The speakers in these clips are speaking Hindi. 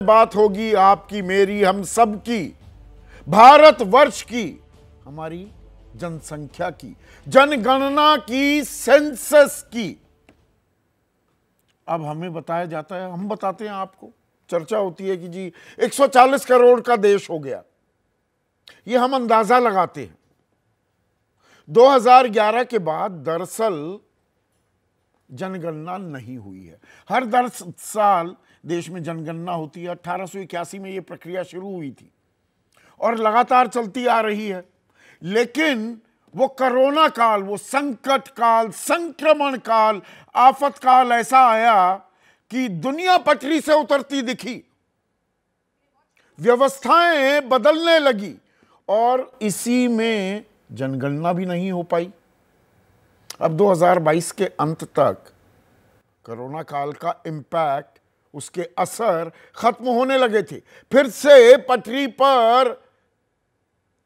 बात होगी आपकी मेरी हम सब की, भारतवर्ष की, हमारी जनसंख्या की, जनगणना की, सेंसस की। अब हमें बताया जाता है, हम बताते हैं आपको, चर्चा होती है कि जी 140 करोड़ का देश हो गया। ये हम अंदाजा लगाते हैं। 2011 के बाद दरअसल जनगणना नहीं हुई है। हर 10 साल देश में जनगणना होती है। 1881 में यह प्रक्रिया शुरू हुई थी और लगातार चलती आ रही है। लेकिन वो कोरोना काल, वो संकट काल, संक्रमण काल, आफत काल ऐसा आया कि दुनिया पटरी से उतरती दिखी, व्यवस्थाएं बदलने लगी और इसी में जनगणना भी नहीं हो पाई। अब 2022 के अंत तक कोरोना काल का इंपैक्ट, उसके असर खत्म होने लगे थे। फिर से पटरी पर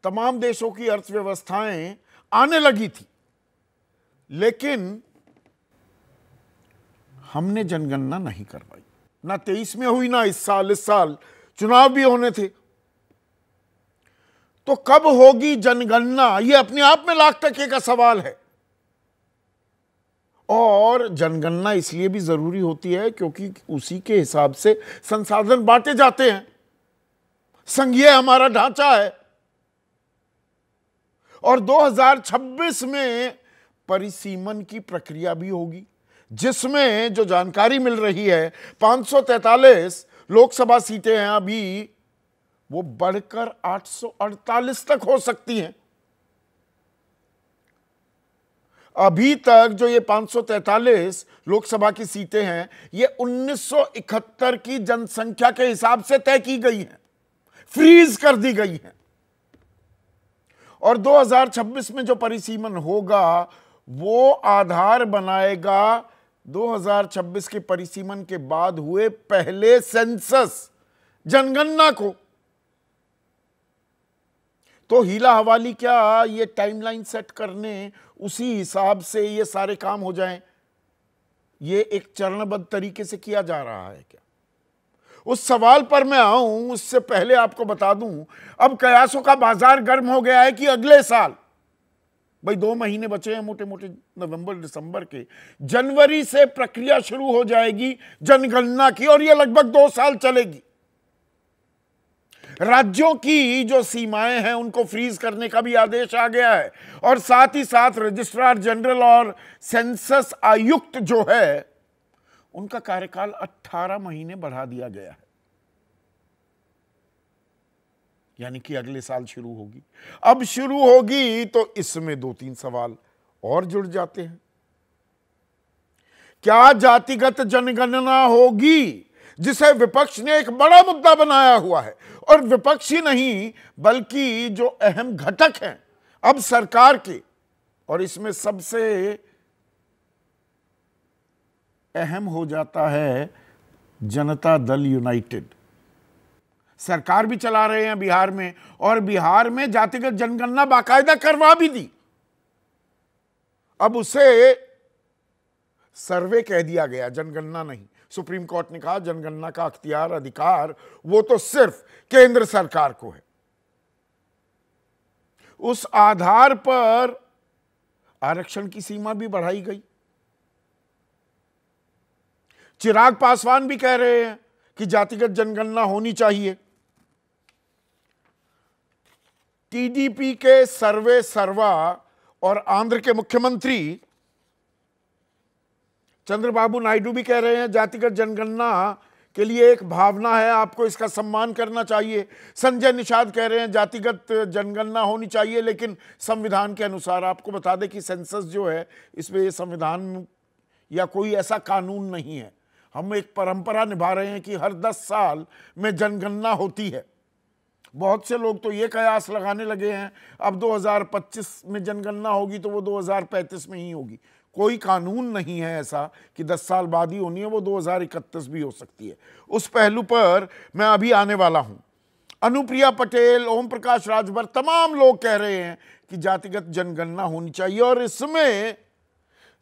तमाम देशों की अर्थव्यवस्थाएं आने लगी थी। लेकिन हमने जनगणना नहीं करवाई, ना 23 में हुई, ना इस साल चुनाव भी होने थे। तो कब होगी जनगणना, यह अपने आप में लाख टके का सवाल है। और जनगणना इसलिए भी जरूरी होती है क्योंकि उसी के हिसाब से संसाधन बांटे जाते हैं। संघीय हमारा ढांचा है और 2026 में परिसीमन की प्रक्रिया भी होगी, जिसमें जो जानकारी मिल रही है 543 लोकसभा सीटें हैं अभी, वो बढ़कर 848 तक हो सकती हैं। अभी तक जो ये 543 लोकसभा की सीटें हैं, ये 1971 की जनसंख्या के हिसाब से तय की गई हैं, फ्रीज कर दी गई हैं। और 2026 में जो परिसीमन होगा वो आधार बनाएगा 2026 के परिसीमन के बाद हुए पहले सेंसस, जनगणना को। तो हीला हवाली क्या ये टाइमलाइन सेट करने, उसी हिसाब से ये सारे काम हो जाएं, ये एक चरणबद्ध तरीके से किया जा रहा है क्या? उस सवाल पर मैं आऊं उससे पहले आपको बता दूं, अब कयासों का बाजार गर्म हो गया है कि अगले साल, भाई 2 महीने बचे हैं मोटे मोटे, नवंबर दिसंबर के, जनवरी से प्रक्रिया शुरू हो जाएगी जनगणना की और यह लगभग 2 साल चलेगी। राज्यों की जो सीमाएं हैं उनको फ्रीज करने का भी आदेश आ गया है और साथ ही साथ रजिस्ट्रार जनरल और सेंसस आयुक्त जो है उनका कार्यकाल 18 महीने बढ़ा दिया गया है। यानी कि अगले साल शुरू होगी। अब शुरू होगी तो इसमें 2-3 सवाल और जुड़ जाते हैं। क्या जातिगत जनगणना होगी, जिसे विपक्ष ने एक बड़ा मुद्दा बनाया हुआ है, और विपक्ष ही नहीं बल्कि जो अहम घटक हैं अब सरकार के, और इसमें सबसे अहम हो जाता है जनता दल यूनाइटेड। सरकार भी चला रहे हैं बिहार में, और बिहार में जातिगत जनगणना बाकायदा करवा भी दी। अब उसे सर्वे कह दिया गया, जनगणना नहीं। सुप्रीम कोर्ट ने कहा जनगणना का अख्तियार, अधिकार वो तो सिर्फ केंद्र सरकार को है। उस आधार पर आरक्षण की सीमा भी बढ़ाई गई। चिराग पासवान भी कह रहे हैं कि जातिगत जनगणना होनी चाहिए। टीडीपी के सर्वे सर्वा और आंध्र के मुख्यमंत्री चंद्रबाबू नायडू भी कह रहे हैं जातिगत जनगणना के लिए एक भावना है, आपको इसका सम्मान करना चाहिए। संजय निषाद कह रहे हैं जातिगत जनगणना होनी चाहिए लेकिन संविधान के अनुसार। आपको बता दें कि सेंसस जो है इसमें संविधान या कोई ऐसा कानून नहीं है। हम एक परंपरा निभा रहे हैं कि हर 10 साल में जनगणना होती है। बहुत से लोग तो ये कयास लगाने लगे हैं अब 2025 में जनगणना होगी तो वो 2035 में ही होगी। कोई कानून नहीं है ऐसा कि 10 साल बाद ही होनी है, वो 2031 भी हो सकती है। उस पहलू पर मैं अभी आने वाला हूं। अनुप्रिया पटेल, ओम प्रकाश राजभर, तमाम लोग कह रहे हैं कि जातिगत जनगणना होनी चाहिए। और इसमें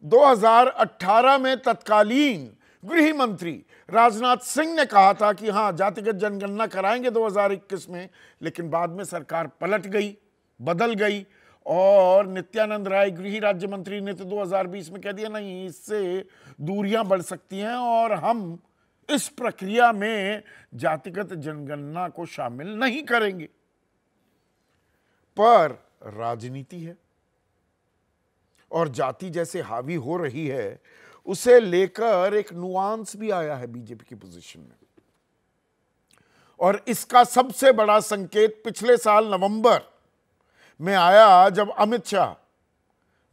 2018 में तत्कालीन गृह मंत्री राजनाथ सिंह ने कहा था कि हां जातिगत जनगणना कराएंगे 2021 में, लेकिन बाद में सरकार पलट गई, बदल गई और नित्यानंद राय गृह राज्य मंत्री ने तो 2020 में कह दिया नहीं, इससे दूरियां बढ़ सकती हैं और हम इस प्रक्रिया में जातिगत जनगणना को शामिल नहीं करेंगे। पर राजनीति है और जाति जैसे हावी हो रही है, उसे लेकर एक नुआंस भी आया है बीजेपी की पोजीशन में। और इसका सबसे बड़ा संकेत पिछले साल नवंबर में आया, जब अमित शाह,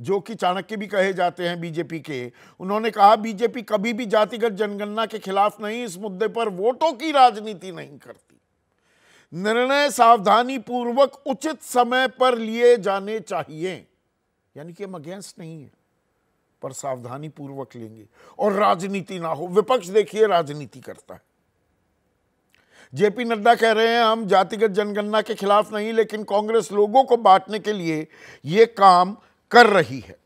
जो कि चाणक्य भी कहे जाते हैं बीजेपी के, उन्होंने कहा बीजेपी कभी भी जातिगत जनगणना के खिलाफ नहीं, इस मुद्दे पर वोटों की राजनीति नहीं करती, निर्णय सावधानी पूर्वक उचित समय पर लिए जाने चाहिए। यानी कि हम अगेंस्ट नहीं है, पर सावधानी पूर्वक लेंगे और राजनीति ना हो। विपक्ष देखिए राजनीति करता है। जेपी नड्डा कह रहे हैं हम जातिगत जनगणना के खिलाफ नहीं, लेकिन कांग्रेस लोगों को बांटने के लिए यह काम कर रही है।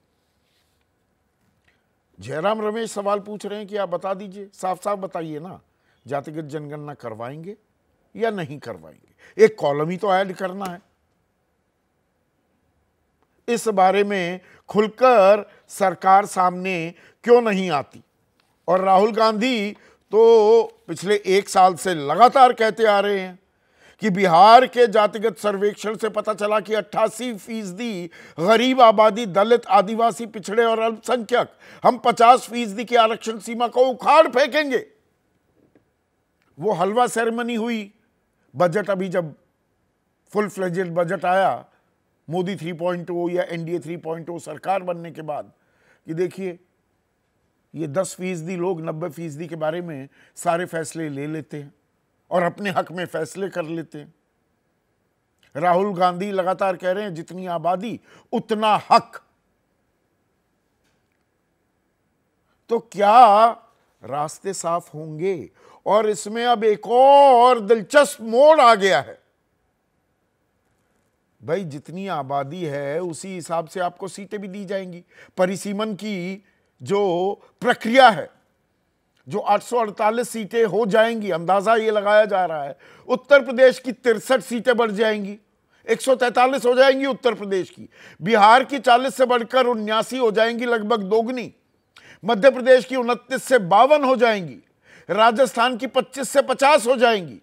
जयराम रमेश सवाल पूछ रहे हैं कि आप बता दीजिए, साफ साफ बताइए ना, जातिगत जनगणना करवाएंगे या नहीं करवाएंगे? एक कॉलम ही तो ऐड करना है। इस बारे में खुलकर सरकार सामने क्यों नहीं आती? और राहुल गांधी तो पिछले 1 साल से लगातार कहते आ रहे हैं कि बिहार के जातिगत सर्वेक्षण से पता चला कि 88% गरीब आबादी, दलित, आदिवासी, पिछड़े और अल्पसंख्यक, हम 50% की आरक्षण सीमा को उखाड़ फेंकेंगे। वो हलवा सेरेमनी हुई, बजट अभी जब फुल फ्लेजेड बजट आया मोदी 3.0 या एनडीए 3.0 सरकार बनने के बाद, कि देखिए ये 10% लोग 90% के बारे में सारे फैसले ले लेते हैं और अपने हक में फैसले कर लेते हैं। राहुल गांधी लगातार कह रहे हैं जितनी आबादी उतना हक। तो क्या रास्ते साफ होंगे? और इसमें अब एक और दिलचस्प मोड़ आ गया है। भाई जितनी आबादी है उसी हिसाब से आपको सीटें भी दी जाएंगी। परिसीमन की जो प्रक्रिया है, जो 848 सीटें हो जाएंगी, अंदाजा ये लगाया जा रहा है। उत्तर प्रदेश की 63 सीटें बढ़ जाएंगी, 143 हो जाएंगी उत्तर प्रदेश की। बिहार की 40 से बढ़कर 79 हो जाएंगी, लगभग दोगुनी। मध्य प्रदेश की 29 से 52 हो जाएंगी। राजस्थान की 25 से 50 हो जाएंगी।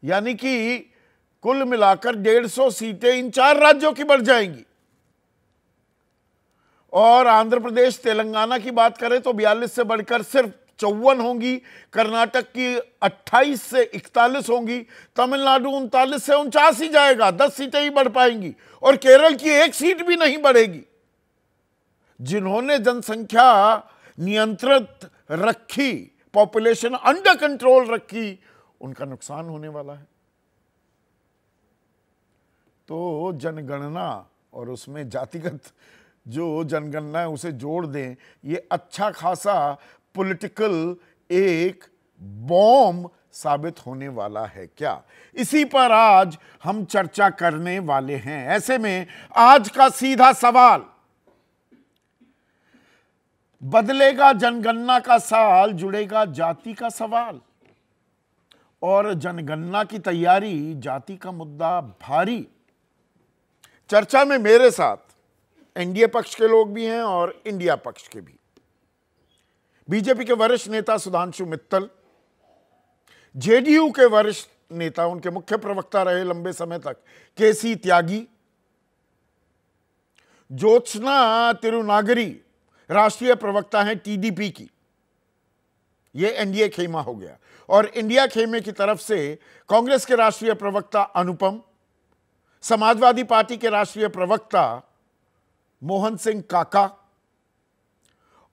यानी कि कुल मिलाकर 150 सीटें इन 4 राज्यों की बढ़ जाएंगी। और आंध्र प्रदेश, तेलंगाना की बात करें तो 42 से बढ़कर सिर्फ 54 होंगी। कर्नाटक की 28 से 41 होंगी। तमिलनाडु 39 से 49 ही जाएगा, 10 सीटें ही बढ़ पाएंगी। और केरल की 1 सीट भी नहीं बढ़ेगी। जिन्होंने जनसंख्या नियंत्रित रखी, पॉपुलेशन अंडर कंट्रोल रखी, उनका नुकसान होने वाला है। तो जनगणना और उसमें जातिगत जो जनगणना है उसे जोड़ दें, ये अच्छा खासा पॉलिटिकल एक बॉम्ब साबित होने वाला है क्या? इसी पर आज हम चर्चा करने वाले हैं। ऐसे में आज का सीधा सवाल, बदलेगा जनगणना का साल, जुड़ेगा जाति का सवाल। और जनगणना की तैयारी, जाति का मुद्दा भारी। चर्चा में मेरे साथ एनडीए पक्ष के लोग भी हैं और इंडिया पक्ष के भी। बीजेपी के वरिष्ठ नेता सुधांशु मित्तल, जेडीयू के वरिष्ठ नेता, उनके मुख्य प्रवक्ता रहे लंबे समय तक केसी त्यागी, ज्योत्सना तिरुनागरी राष्ट्रीय प्रवक्ता हैं टीडीपी की। यह एनडीए खेमा हो गया। और इंडिया खेमे की तरफ से कांग्रेस के राष्ट्रीय प्रवक्ता अनुपम, समाजवादी पार्टी के राष्ट्रीय प्रवक्ता मोहन सिंह काका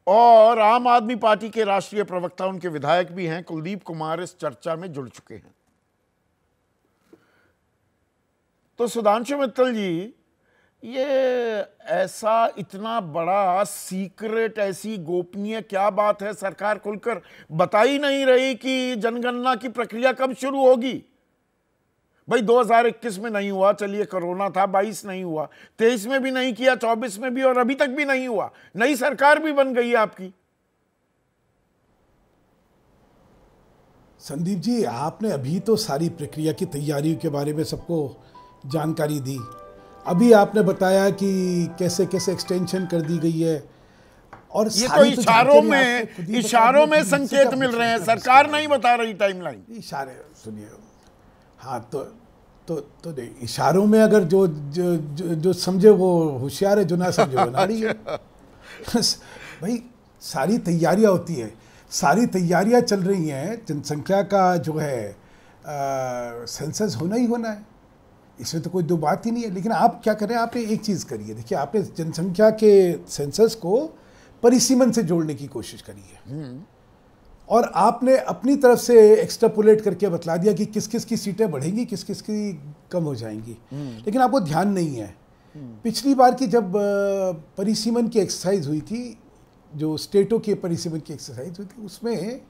और आम आदमी पार्टी के राष्ट्रीय प्रवक्ता, उनके विधायक भी हैं, कुलदीप कुमार, इस चर्चा में जुड़ चुके हैं। तो सुधांशु मित्तल जी, ये ऐसा इतना बड़ा सीक्रेट, ऐसी गोपनीय क्या बात है? सरकार खुलकर बता ही नहीं रही कि जनगणना की प्रक्रिया कब शुरू होगी। भाई 2021 में नहीं हुआ, चलिए कोरोना था, 22 नहीं हुआ, 23 में भी नहीं किया, 24 में भी, और अभी तक भी नहीं हुआ। नई सरकार भी बन गई है आपकी। संदीप जी, आपने अभी तो सारी प्रक्रिया की तैयारियों के बारे में सबको जानकारी दी। अभी आपने बताया कि कैसे कैसे एक्सटेंशन कर दी गई है, और ये तो इशारों में संकेत मिल रहे हैं, सरकार नहीं बता रही टाइमलाइन। इशारे सुनिए, हाँ तो नहीं, इशारों में अगर जो जो जो, जो समझे वो होशियार है, जो ना समझे वो नाड़ी है। भाई सारी तैयारियां होती है, सारी तैयारियां चल रही हैं, जनसंख्या का जो है सेंसस होना ही होना है, इसमें तो कोई दो बात ही नहीं है। लेकिन आप क्या करें, आपने एक चीज़ करी है, देखिए आपने जनसंख्या के सेंसस को परिसीमन से जोड़ने की कोशिश करी है, और आपने अपनी तरफ से एक्स्ट्रापोलेट करके बतला दिया कि किस किस की सीटें बढ़ेंगी, किस किस की कम हो जाएंगी। लेकिन आपको ध्यान नहीं है, पिछली बार की जब परिसीमन की एक्सरसाइज हुई थी, जो स्टेटों के परिसीमन की एक्सरसाइज हुई थी, उसमें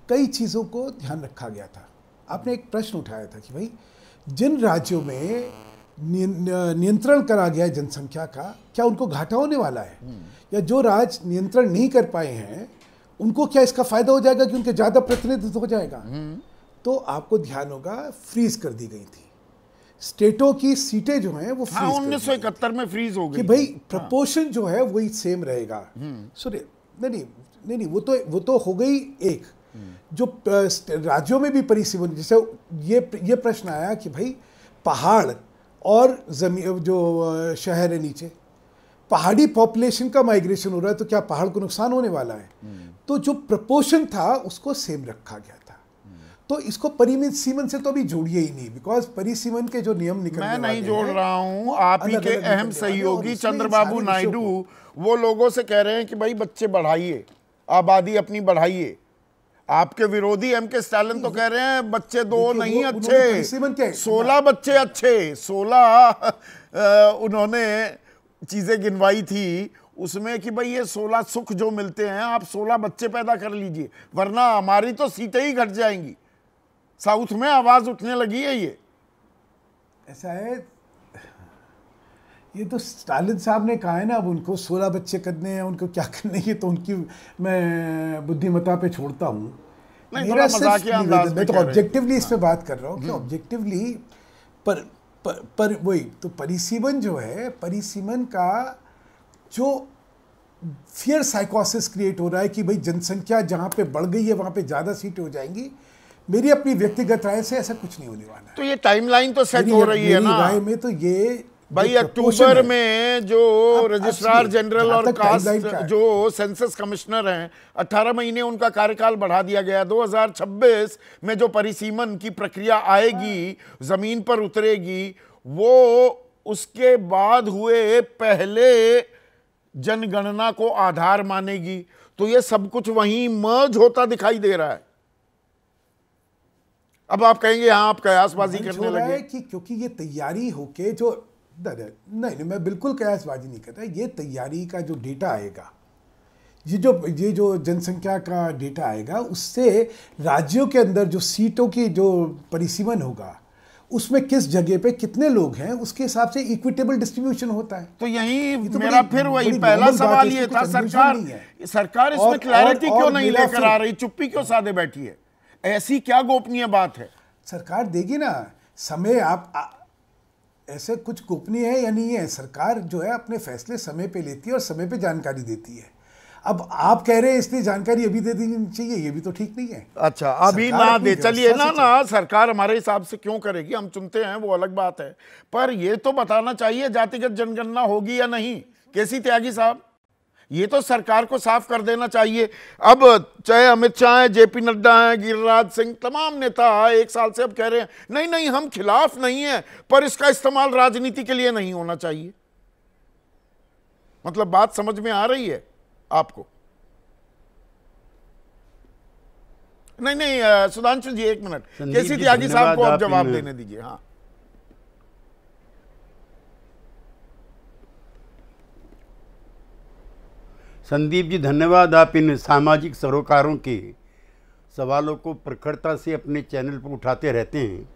कई चीज़ों को ध्यान रखा गया था। आपने एक प्रश्न उठाया था कि भाई जिन राज्यों में नियंत्रण करा गया है जनसंख्या का, क्या उनको घाटा होने वाला है, या जो राज्य नियंत्रण नहीं कर पाए हैं उनको क्या इसका फायदा हो जाएगा कि उनके ज़्यादा प्रतिनिधित्व हो जाएगा। तो आपको ध्यान होगा, फ्रीज कर दी गई थी स्टेटों की सीटें जो हैं वो। हाँ, 1971 में फ्रीज हो गई कि भाई प्रपोर्शन जो है वही सेम रहेगा। सुनिए, नहीं, वो तो हो गई एक। जो राज्यों में भी परिसीमन, जैसे ये प्रश्न आया कि भाई पहाड़ और जमीन, जो शहर है नीचे, पहाड़ी पॉपुलेशन का माइग्रेशन हो रहा है, तो क्या पहाड़ को नुकसान होने वाला है? तो जो प्रपोर्शन था उसको सेम रखा गया था। तो इसको परिसीमन से तो अभी जोड़िए ही नहीं, बिकॉज परिसीमन के जो नियम निकलने वाले हैं, मैं नहीं जोड़ रहा हूं, आप ही के अहम सहयोगी चंद्रबाबू नायडू वो लोगों से कह रहे हैं कि भाई बच्चे बढ़ाइए, आबादी अपनी बढ़ाइए। आपके विरोधी एमके स्टालिन तो कह रहे हैं बच्चे दो नहीं अच्छे, 16 बच्चे अच्छे। 16 उन्होंने चीजें गिनवाई थी उसमें कि भाई ये 16 सुख जो मिलते हैं, आप 16 बच्चे पैदा कर लीजिए, वरना हमारी तो सीटें ही घट जाएंगी। साउथ में आवाज उठने लगी है। ये ऐसा है, ये तो स्टालिन साहब ने कहा है ना, अब उनको 16 बच्चे करने हैं, उनको क्या करने हैं, तो उनकी मैं बुद्धिमत्ता पे छोड़ता हूँ। मेरा मैं तो ऑब्जेक्टिवली इस पे बात कर रहा हूँ कि ऑब्जेक्टिवली पर वही तो परिसीमन जो है, परिसीमन का जो फियर साइकोसिस क्रिएट हो रहा है कि भाई जनसंख्या जहाँ पे बढ़ गई है वहाँ पे ज़्यादा सीटें हो जाएंगी, मेरी अपनी व्यक्तिगत राय से ऐसा कुछ नहीं होने वाला है। तो ये टाइमलाइन तो सेट हो रही है ना राय में, तो ये भाई अक्टूबर में जो रजिस्ट्रार जनरल और कास्ट जो सेंसस कमिश्नर हैं, 18 महीने उनका कार्यकाल बढ़ा दिया गया। 2026 में जो परिसीमन की प्रक्रिया आएगी, जमीन पर उतरेगी, वो उसके बाद हुए पहले जनगणना को आधार मानेगी। तो ये सब कुछ वहीं मर्ज होता दिखाई दे रहा है। अब आप कहेंगे हाँ आप कयासबाजी करने लगे कि क्योंकि ये तैयारी होके जो नहीं, मैं बिल्कुल कयासबाजी नहीं कर रहा। ये तैयारी का जो डेटा आएगा, ये जो जनसंख्या का डेटा आएगा, उससे राज्यों के अंदर जो सीटों की जो परिसीमन होगा, उसमें किस जगह पे कितने लोग हैं, उसके हिसाब से इक्विटेबल डिस्ट्रीब्यूशन होता है। तो यही तो मेरा फिर वही पहला सवाल ये था, सरकार इसमें क्लैरिटी क्यों नहीं लेकर आ रही, चुप्पी क्यों साधे बैठी है? ऐसी क्या गोपनीय बात है? सरकार देगी ना समय। आप ऐसे कुछ गोपनीय है या नहीं है, सरकार जो है अपने फैसले समय पे लेती है और समय पे जानकारी देती है। अब आप कह रहे हैं इसलिए जानकारी अभी दे देनी चाहिए, ये भी तो ठीक नहीं है। अच्छा, अभी ना दे, चलिए ना सरकार हमारे हिसाब से क्यों करेगी, हम चुनते हैं, वो अलग बात है। पर ये तो बताना चाहिए जातिगत जनगणना होगी या नहीं। केसी त्यागी साहब, ये तो सरकार को साफ कर देना चाहिए। अब चाहे अमित शाह हैं, जेपी नड्डा हैं, गिरिराज सिंह, तमाम नेता 1 साल से अब कह रहे हैं नहीं नहीं हम खिलाफ नहीं है, पर इसका इस्तेमाल राजनीति के लिए नहीं होना चाहिए। मतलब बात समझ में आ रही है आपको? नहीं, सुधांशु जी 1 मिनट, केसी त्यागी साहब को आप जवाब देने दीजिए। हाँ, संदीप जी धन्यवाद, आप इन सामाजिक सरोकारों के सवालों को प्रखरता से अपने चैनल पर उठाते रहते हैं।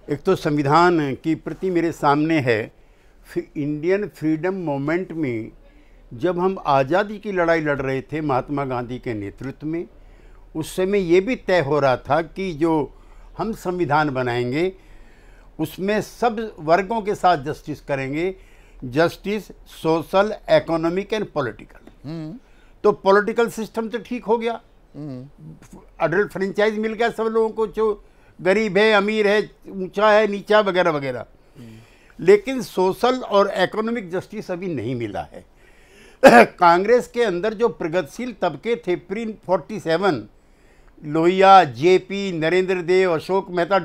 एक तो संविधान की प्रति मेरे सामने है। इंडियन फ्रीडम मूवमेंट में जब हम आज़ादी की लड़ाई लड़ रहे थे महात्मा गांधी के नेतृत्व में, उस समय ये भी तय हो रहा था कि जो हम संविधान बनाएंगे उसमें सब वर्गों के साथ जस्टिस करेंगे, justice social, economic and political. तो पॉलिटिकल सिस्टम तो ठीक हो गया, अडल्ट फ्रेंचाइज मिल गया सब लोगों को, जो गरीब है, अमीर है, ऊंचा है, नीचा वगैरह वगैरह। लेकिन सोशल और इकोनॉमिक जस्टिस अभी नहीं मिला है। कांग्रेस के अंदर जो प्रगतिशील तबके थे प्री 47, लोहिया, जेपी, नरेंद्र देव, अशोक मेहता ...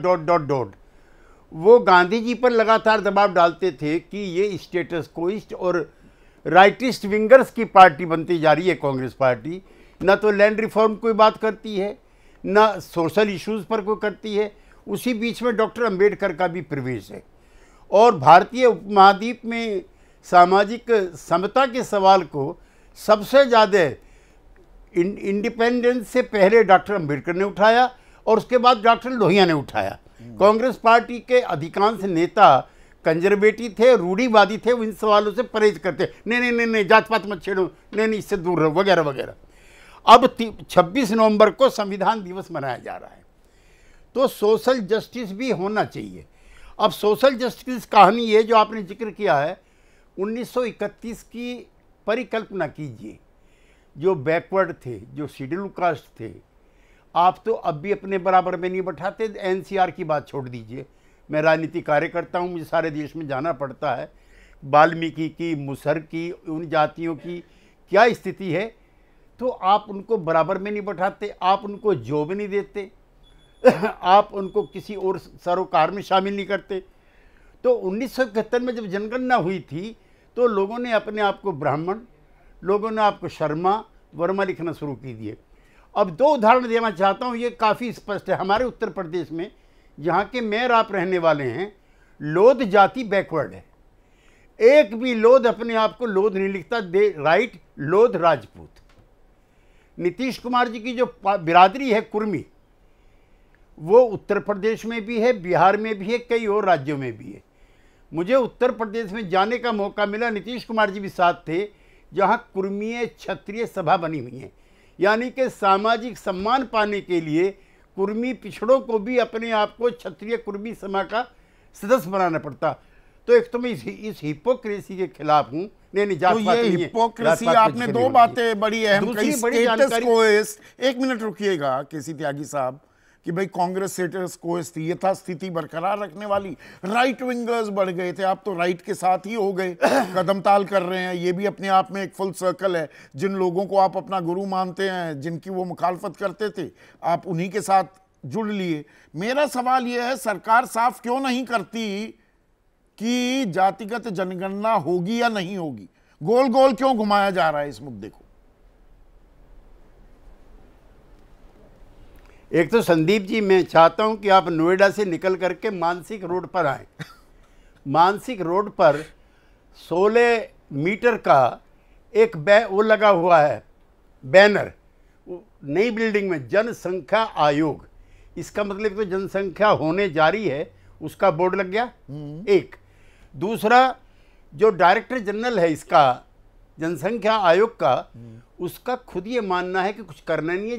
वो गांधी जी पर लगातार दबाव डालते थे कि ये स्टेटस कोइस्ट और राइटिस्ट विंगर्स की पार्टी बनती जा रही है कांग्रेस पार्टी। ना तो लैंड रिफॉर्म कोई बात करती है, ना सोशल इश्यूज पर कोई करती है। उसी बीच में डॉक्टर अंबेडकर का भी प्रवेश है। और भारतीय उपमहाद्वीप में सामाजिक समता के सवाल को सबसे ज़्यादा इंडिपेंडेंस से पहले डॉक्टर अंबेडकर ने उठाया और उसके बाद डॉक्टर लोहिया ने उठाया। कांग्रेस पार्टी के अधिकांश नेता कंजर्वेटिव थे, रूढ़िवादी थे, वो इन सवालों से परहेज करते, नहीं, जात पात मत छेड़ो, नहीं, इससे दूर रहो, वगैरह वगैरह। अब 26 नवंबर को संविधान दिवस मनाया जा रहा है, तो सोशल जस्टिस भी होना चाहिए। अब सोशल जस्टिस कहानी ये जो आपने जिक्र किया है, 1931 की परिकल्पना कीजिए। जो बैकवर्ड थे, जो शेड्यूल कास्ट थे, आप तो अब भी अपने बराबर में नहीं बैठाते। एनसीआर की बात छोड़ दीजिए, मैं राजनीति कार्य करता हूँ, मुझे सारे देश में जाना पड़ता है। वाल्मीकि की, मुसहर की, उन जातियों की क्या स्थिति है, तो आप उनको बराबर में नहीं बैठाते, आप उनको जॉब नहीं देते, आप उनको किसी और सरोकार में शामिल नहीं करते। तो 1971 में जब जनगणना हुई थी तो लोगों ने अपने आप को ब्राह्मण, लोगों ने आपको शर्मा, वर्मा लिखना शुरू की दिए। अब 2 उदाहरण देना चाहता हूँ, ये काफ़ी स्पष्ट है। हमारे उत्तर प्रदेश में, जहाँ के मेयर आप रहने वाले हैं, लोध जाति बैकवर्ड है। एक भी लोध अपने आप को लोध नहीं लिखता, दे राइट लोध राजपूत। नीतीश कुमार जी की जो बिरादरी है कुर्मी, वो उत्तर प्रदेश में भी है, बिहार में भी है, कई और राज्यों में भी है। मुझे उत्तर प्रदेश में जाने का मौका मिला, नीतीश कुमार जी भी साथ थे, जहाँ कुर्मीय क्षत्रिय सभा बनी हुई है। यानी कि सामाजिक सम्मान पाने के लिए कुर्मी पिछड़ों को भी अपने आप को क्षत्रिय कुर्मी सभा का सदस्य बनाना पड़ता। तो एक तो मैं इस हिपोक्रेसी के खिलाफ हूँ। नहीं, तो ये हिपोक्रेसी, आपने 2 बातें बड़ी अहम कही। स्टेटस कोएस्ट, 1 मिनट रुकिएगा केसी त्यागी साहब, कि भाई कांग्रेस स्टेटस कोएस्ट थी, यथास्थिति बरकरार रखने वाली, राइट विंगर्स बढ़ गए थे, आप तो राइट के साथ ही हो गए, कदमताल कर रहे हैं। ये भी अपने आप में एक फुल सर्कल है। जिन लोगों को आप अपना गुरु मानते हैं, जिनकी वो मुखालफत करते थे, आप उन्हीं के साथ जुड़ लिए। मेरा सवाल यह है, सरकार साफ क्यों नहीं करती कि जातिगत जनगणना होगी या नहीं होगी? गोल गोल क्यों घुमाया जा रहा है इस मुद्दे को? एक तो संदीप जी, मैं चाहता हूं कि आप नोएडा से निकल करके मानसिक रोड पर आए। मानसिक रोड पर 16 मीटर का एक वो लगा हुआ है बैनर, नई बिल्डिंग में, जनसंख्या आयोग। इसका मतलब तो जनसंख्या होने जा रही है, उसका बोर्ड लग गया। एक दूसरा, जो डायरेक्टर जनरल है इसका जनसंख्या आयोग का, उसका खुद ये मानना है कि कुछ करना नहीं है।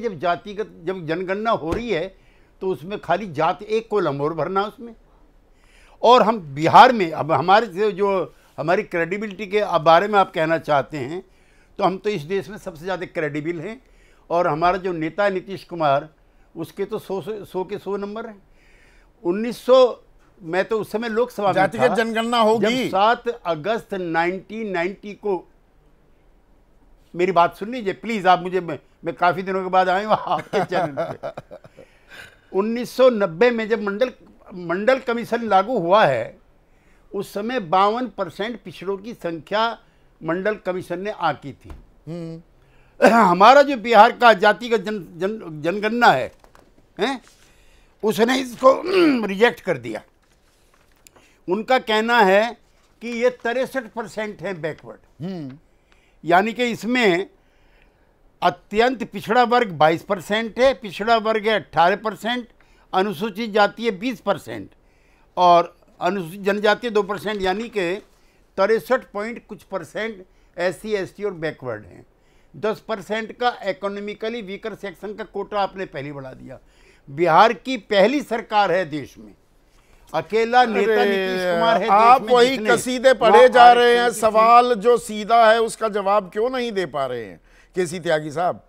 जब जनगणना हो रही है तो उसमें खाली जात, एक कॉलम और भरना उसमें। और हम बिहार में, अब हमारे जो हमारी क्रेडिबिलिटी के बारे में आप कहना चाहते हैं, तो हम तो इस देश में सबसे ज़्यादा क्रेडिबल हैं। और हमारा जो नेता है नीतीश कुमार, उसके तो 100 के 100 नंबर हैं। 1900 मैं तो उस समय लोकसभा में जातिगत जनगणना होगी, जब 7 अगस्त 1990 को, मेरी बात सुन लीजिए प्लीज आप, मुझे मैं काफी दिनों के बाद आया हूं आपके चैनल पे। 1990 में जब मंडल कमीशन लागू हुआ है, उस समय 52% पिछड़ों की संख्या मंडल कमीशन ने आंकी थी। हमारा जो बिहार का जातिगत जनगणना है, उसने इसको रिजेक्ट कर दिया। उनका कहना है कि ये 63% है बैकवर्ड। यानी कि इसमें अत्यंत पिछड़ा वर्ग 22% है, पिछड़ा वर्ग है 18%, अनुसूचित जाति है 20% और अनुसूचित जनजाति 2%, यानी कि 63 पॉइंट कुछ % SC ST और बैकवर्ड हैं। 10% का इकोनॉमिकली वीकर सेक्शन का कोटा आपने पहले बढ़ा दिया। बिहार की पहली सरकार है देश में, अकेला नेता नीतीश कुमार है देश आप में वही जिसने कसीदे पढ़े जा रहे हैं, आरक्षण की सवाल जो सीधा है उसका जवाब क्यों नहीं दे पा रहे हैं केसी त्यागी साहब?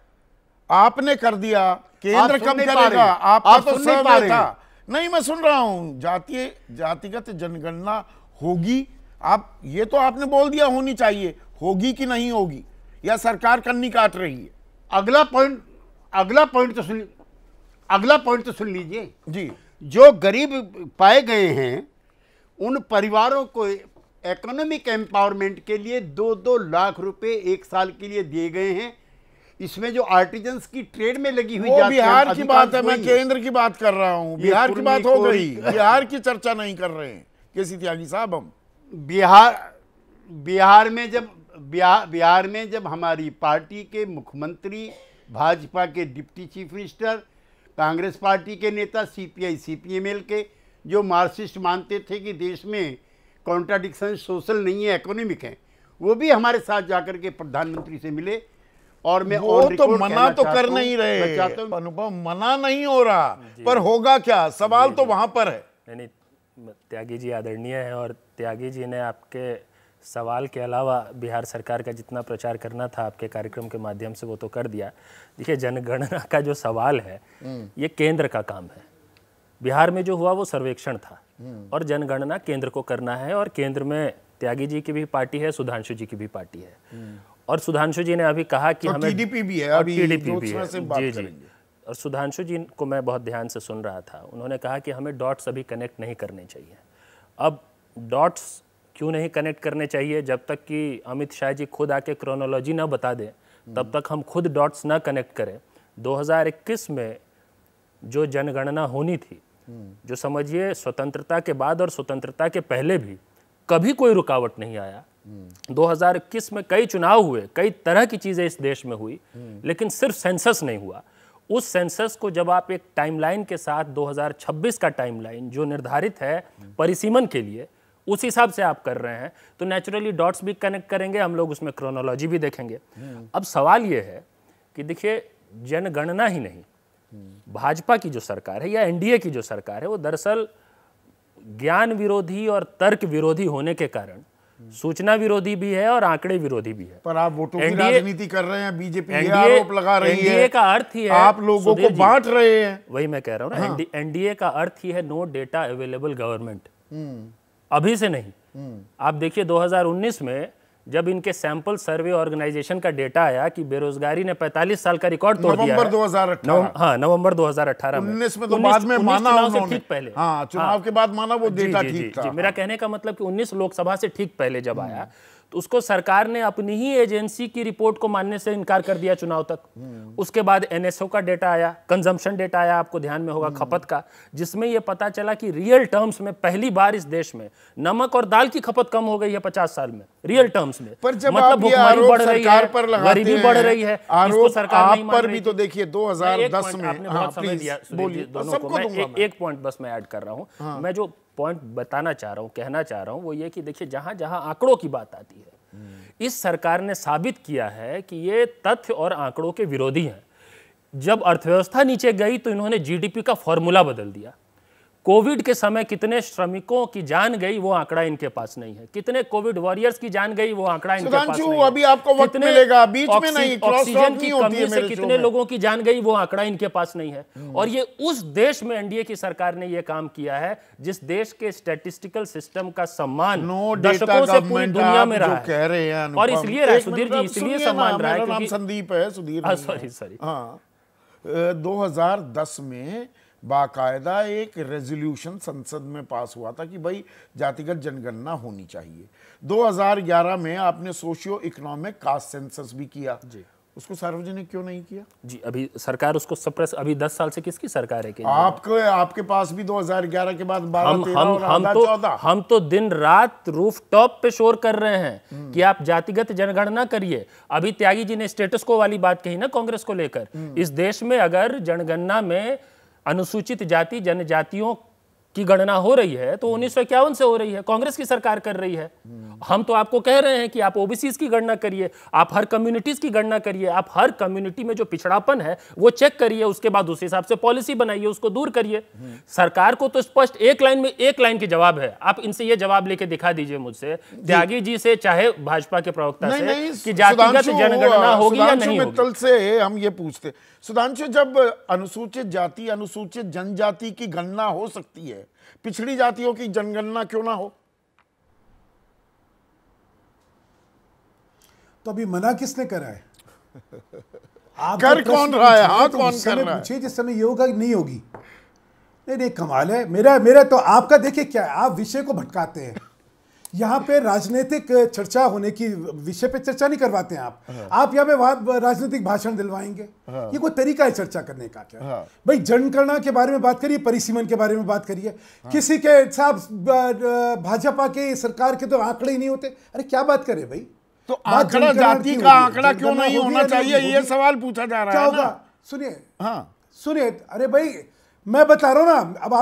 आपने कर दिया, केंद्र सुन कब नहीं पा करेगा? रहे हैं। आपका आप तो सुन नहीं पा सर्वे रहे था। हैं। नहीं, मैं सुन रहा हूं, जातिगत जनगणना होगी। आप ये तो आपने बोल दिया होनी चाहिए, होगी कि नहीं होगी, या सरकार कन्नी काट रही है? अगला पॉइंट तो सुन लीजिए जी। जो गरीब पाए गए हैं उन परिवारों को इकोनॉमिक एम्पावरमेंट के लिए 2-2 लाख रुपए एक साल के लिए दिए गए हैं। इसमें जो आर्टिजन्स की ट्रेड में लगी हुई वो बिहार की बात है, मैं वही केंद्र की बात कर रहा हूं। बिहार की बात हो गई, बिहार की चर्चा नहीं कर रहे हैं केसी त्यागी साहब। हम बिहार में जब हमारी पार्टी के मुख्यमंत्री, भाजपा के deputy chief minister, Congress party के नेता, सीपीआई सीपीएमएल के, जो मार्क्सिस्ट मानते थे कि देश में कॉन्ट्राडिक्शन सोशल नहीं है इकोनॉमिक है, वो भी हमारे साथ जाकर के प्रधानमंत्री से मिले। और मैं वो तो मना तो कर नहीं रहे, अनुपम, मना नहीं हो रहा, पर होगा क्या? सवाल तो वहां पर है। नहीं, त्यागी जी आदरणीय हैं और त्यागी जी ने आपके सवाल के अलावा बिहार सरकार का जितना प्रचार करना था आपके कार्यक्रम के माध्यम से वो तो कर दिया। देखिए, जनगणना का जो सवाल है ये केंद्र का काम है। बिहार में जो हुआ वो सर्वेक्षण था और जनगणना केंद्र को करना है, और केंद्र में त्यागी जी की भी पार्टी है, सुधांशु जी की भी पार्टी है। और सुधांशु जी ने अभी कहा कि तो हमें टीडीपी भी है, अभी टीडीपी भी है, से बात जी। करेंगे। और सुधांशु जी को मैं बहुत ध्यान से सुन रहा था, उन्होंने कहा कि हमें डॉट्स अभी कनेक्ट नहीं करने चाहिए। अब डॉट्स क्यों नहीं कनेक्ट करने चाहिए? जब तक कि अमित शाह जी खुद आके क्रोनोलॉजी ना बता दें तब तक हम खुद डॉट्स ना कनेक्ट करें। 2021 में जो जनगणना होनी थी, जो समझिए स्वतंत्रता के बाद और स्वतंत्रता के पहले भी कभी कोई रुकावट नहीं आया। 2021 में कई चुनाव हुए, कई तरह की चीज़ें इस देश में हुई, लेकिन सिर्फ सेंसस नहीं हुआ। उस सेंसस को जब आप एक टाइमलाइन के साथ 2026 का टाइमलाइन जो निर्धारित है परिसीमन के लिए, उस हिसाब से आप कर रहे हैं, तो नेचुरली डॉट्स भी कनेक्ट करेंगे हम लोग, उसमें क्रोनोलॉजी भी देखेंगे। अब सवाल ये है कि देखिए, जनगणना ही नहीं, भाजपा की जो सरकार है या एनडीए की जो सरकार है वो दरअसल ज्ञान विरोधी और तर्क विरोधी होने के कारण सूचना विरोधी भी है और आंकड़े विरोधी भी है। पर आप वोटों की राजनीति कर रहे हैं, बीजेपी ये एनडीए आरोप लगा रही है। एनडीए का अर्थ ही है, आप लोगों को बांट रहे हैं। वही मैं कह रहा हूँ ना, एनडीए का अर्थ ही है नो डेटा अवेलेबल गवर्नमेंट। अभी से नहीं, आप देखिए 2019 में जब इनके सैंपल सर्वे ऑर्गेनाइजेशन का डेटा आया कि बेरोजगारी ने 45 साल का रिकॉर्ड तोड़ दिया है। नवंबर 2018। हाँ, नवंबर 2018 में। 19 में तो बाद में माना उन्होंने, ठीक पहले, हाँ, चुनाव के बाद माना वो डेटा ठीक था। मेरा कहने का मतलब कि 19 लोकसभा से ठीक पहले जब आया तो उसको सरकार ने अपनी ही एजेंसी की रिपोर्ट को मानने से इनकार कर दिया चुनाव तक। उसके बाद एनएसओ का डेटा आया, कंजम्पशन डेटा आया, आपको ध्यान में होगा, खपत का, जिसमें यह पता चला कि रियल टर्म्स में पहली बार इस देश में नमक और दाल की खपत कम हो गई है 50 साल में, रियल टर्म्स में। पर जब मतलब आप ये आरोप सरकार पर लगाते गरीबी बढ़ रही है, इसको सरकार नहीं मान आप पर रही भी तो देखिए 2010 में, आपने बहुत समय दिया बोलिए, दोनों को। मैं एक पॉइंट बस मैं ऐड कर रहा हूं। मैं जो पॉइंट बताना चाह रहा हूं, कहना चाह रहा हूं, वो ये कि देखिए, जहां जहां आंकड़ों की बात आती है, इस सरकार ने साबित किया है कि ये तथ्य और आंकड़ों के विरोधी हैं। जब अर्थव्यवस्था नीचे गई तो इन्होंने जीडीपी का फॉर्मूला बदल दिया। कोविड के समय कितने श्रमिकों की जान गई वो आंकड़ा इनके पास नहीं है, कितने कोविड वॉरियर्स की जान गई वो आंकड़ा इनके पास नहीं है। अभी आपको वक्त मिलेगा, बीच में नहीं, ऑक्सीजन की कमी से कितने लोगों की जान गई वो आंकड़ा इनके पास नहीं है। और ये उस देश में एनडीए की सरकार ने ये काम किया है जिस देश के स्टैटिस्टिकल सिस्टम का सम्मान दशकों से पूरी दुनिया में रहा कह रहे हैं। और इसलिए रहा, सुधीर जी, इसलिए सम्मान रहा है क्योंकि संदीप है, सुधीर, सॉरी। हाँ, 2010 में बाकायदा एक रेजोल्यूशन संसद में पास हुआ था कि भाई जातिगत जनगणना होनी चाहिए। 2011 में आपने सोशियो इकोनॉमिक कास्ट सेंसस भी किया जी, उसको सार्वजनिक क्यों नहीं किया? जी, अभी सरकार उसको सप्रेस, अभी 10 साल से किसकी सरकार है? आपके पास भी 2011 के बाद 12-13 हम तो दिन रात रूफटॉप पे शोर कर रहे हैं कि आप जातिगत जनगणना करिए। अभी त्यागी जी ने स्टेटस को वाली बात कही ना कांग्रेस को लेकर। इस देश में अगर जनगणना में अनुसूचित जाति जनजातियों की गणना हो रही है तो 1951 से हो रही है, कांग्रेस की सरकार कर रही है। हम तो आपको कह रहे हैं कि आप ओबीसीज की गणना करिए, आप हर कम्युनिटीज की गणना करिए, आप हर कम्युनिटी में जो पिछड़ापन है वो चेक करिए, उसके बाद उस हिसाब से पॉलिसी बनाइए, उसको दूर करिए। सरकार को तो स्पष्ट एक लाइन में एक लाइन की जवाब है। आप इनसे ये जवाब लेके दिखा दीजिए मुझसे, त्यागी जी से चाहे भाजपा के प्रवक्ता से, कि जातिगत जनगणना होगी या नहीं होगी। मित्तल से हम ये पूछते, सुधांशु, जब अनुसूचित जाति अनुसूचित जनजाति की गणना हो सकती है, पिछड़ी जातियों की जनगणना क्यों ना हो? तो अभी मना किसने करा है? आप कर कौन रहा है? हाँ, कौन कर रहा है? पूछिए जिस समय ये होगा कि नहीं होगी। नहीं नहीं, कमाल है। मेरा तो आपका देखिए क्या है, आप विषय को भटकाते हैं। यहाँ पे राजनीतिक चर्चा होने की विषय पे चर्चा नहीं करवाते हैं आप यहाँ पे राजनीतिक भाषण दिलवाएंगे। ये कोई तरीका है चर्चा करने का क्या? भाई जनगणना के बारे में बात करिए, परिसीमन के बारे में बात करिए। किसी के साहब भाजपा के सरकार के तो आंकड़े ही नहीं होते। अरे क्या बात करें भाई? तो आंकड़ा, जाति का आंकड़ा क्यों नहीं होना चाहिए, ये सवाल पूछा जा रहा है। क्या होगा? सुनिए, अरे भाई मैं बता रहा हूँ ना। अब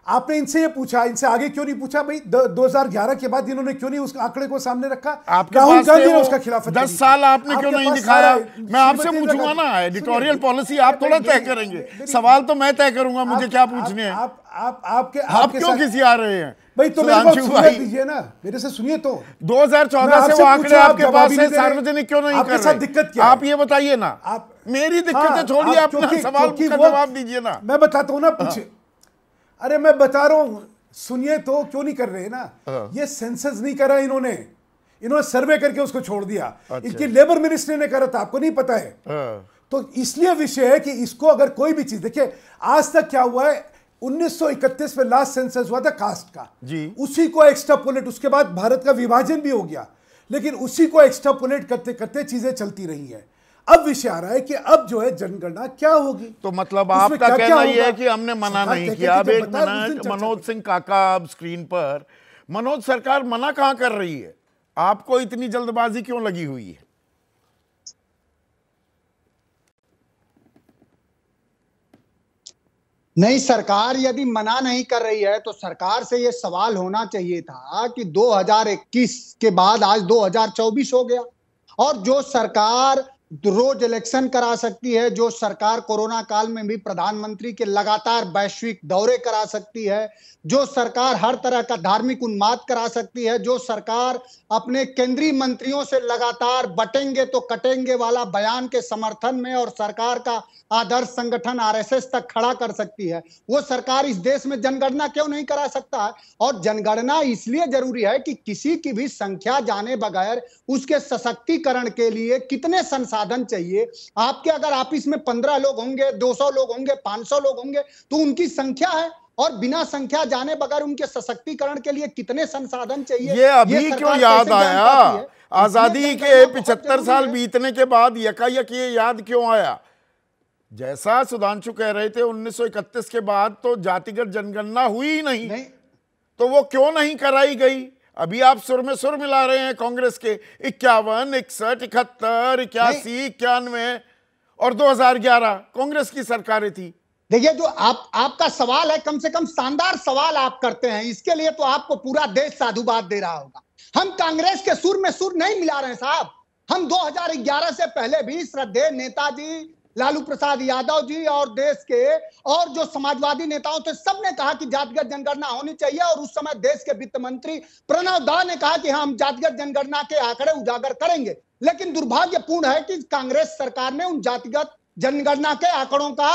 आपने इनसे ये पूछा, इनसे आगे क्यों नहीं पूछा? भाई 2011 के बाद इन्होंने क्यों नहीं उस आंकड़े को सामने रखा? राहुल गांधी ने उसका खिलाफत 10 साल आपने क्यों नहीं दिखाया? मैं आपसे पूछूंगा ना, एडिटोरियल पॉलिसी आप थोड़ा तय करेंगे, सवाल तो मैं तय करूंगा। मुझे क्या पूछने हैं? आप क्यों किसी आ रहे हैं भाई? तो मेरे को सुनिए दीजिए ना, मेरे से सुनिए। तो 2014 से वो आंकड़े आपके पास है, सार्वजनिक क्यों नहीं कर रहे? दिक्कत क्या? आप ये बताइए ना। मेरी दिक्कतें छोड़िए, अपना सवाल का जवाब दीजिए ना। मैं बताता हूँ ना, पूछे। अरे मैं बता रहा हूं, सुनिए तो। क्यों नहीं कर रहे ना? ये सेंसस नहीं करा इन्होंने सर्वे करके उसको छोड़ दिया। इनकी लेबर मिनिस्ट्री ने करा था, आपको नहीं पता है? तो इसलिए विषय है कि इसको अगर कोई भी चीज देखिए, आज तक क्या हुआ है, 1931 में लास्ट सेंसस हुआ था कास्ट का जी। उसी को एक्स्ट्रापोलेट, उसके बाद भारत का विभाजन भी हो गया, लेकिन उसी को एक्स्ट्रापोलेट करते करते चीजें चलती रही है। अब विषय आ रहा है कि अब जो है जनगणना क्या होगी। तो मतलब आपका कहना यह है कि हमने मना नहीं किया। अब एक मिनट, मनोज सिंह काका अब स्क्रीन पर। मनोज, सरकार मना कहां कर रही है? आपको इतनी जल्दबाजी क्यों लगी हुई है? नहीं, सरकार यदि मना नहीं कर रही है तो सरकार से यह सवाल होना चाहिए था कि 2021 के बाद आज 2024 हो गया, और जो सरकार रोज इलेक्शन करा सकती है, जो सरकार कोरोना काल में भी प्रधानमंत्री के लगातार वैश्विक दौरे करा सकती है, जो सरकार हर तरह का धार्मिक उन्माद करा सकती है, जो सरकार अपने केंद्रीय मंत्रियों से लगातार बटेंगे तो कटेंगे वाला बयान के समर्थन में और सरकार का आदर्श संगठन आरएसएस तक खड़ा कर सकती है, वो सरकार इस देश में जनगणना क्यों नहीं करा सकता है? और जनगणना इसलिए जरूरी है कि किसी की भी संख्या जाने बगैर उसके सशक्तिकरण के लिए कितने संसाधन चाहिए। आपके अगर ऑफिस में 15 लोग होंगे, 200 लोग होंगे, 500 लोग होंगे, तो उनकी संख्या है, और बिना संख्या जाने बगैर उनके सशक्तिकरण के लिए कितने संसाधन चाहिए। ये अभी क्यों याद आया? आजादी के 75 साल बीतने के बाद यकायक ये याद क्यों आया? जैसा सुधांशु कह रहे थे, 1931 के बाद तो जातिगत जनगणना हुई ही नहीं। तो वो क्यों नहीं कराई गई? अभी आप सुर में सुर मिला रहे हैं कांग्रेस के। 51, 61, 71, 81, 91 और 2011 कांग्रेस की सरकारें थी। देखिए, जो आपका सवाल है, कम से कम शानदार सवाल आप करते हैं, इसके लिए तो आपको पूरा देश साधुवाद दे रहा होगा। हम कांग्रेस के सुर में सुर नहीं मिला रहे साहब। हम 2011 से पहले भी श्रद्धेय नेताजी लालू प्रसाद यादव जी और देश के और जो समाजवादी नेताओं थे, सबने कहा कि जातिगत जनगणना होनी चाहिए, और उस समय देश के वित्त मंत्री प्रणव दा ने कहा कि हम जातिगत जनगणना के आंकड़े उजागर करेंगे। लेकिन दुर्भाग्यपूर्ण है कि कांग्रेस सरकार ने उन जातिगत जनगणना के आंकड़ों का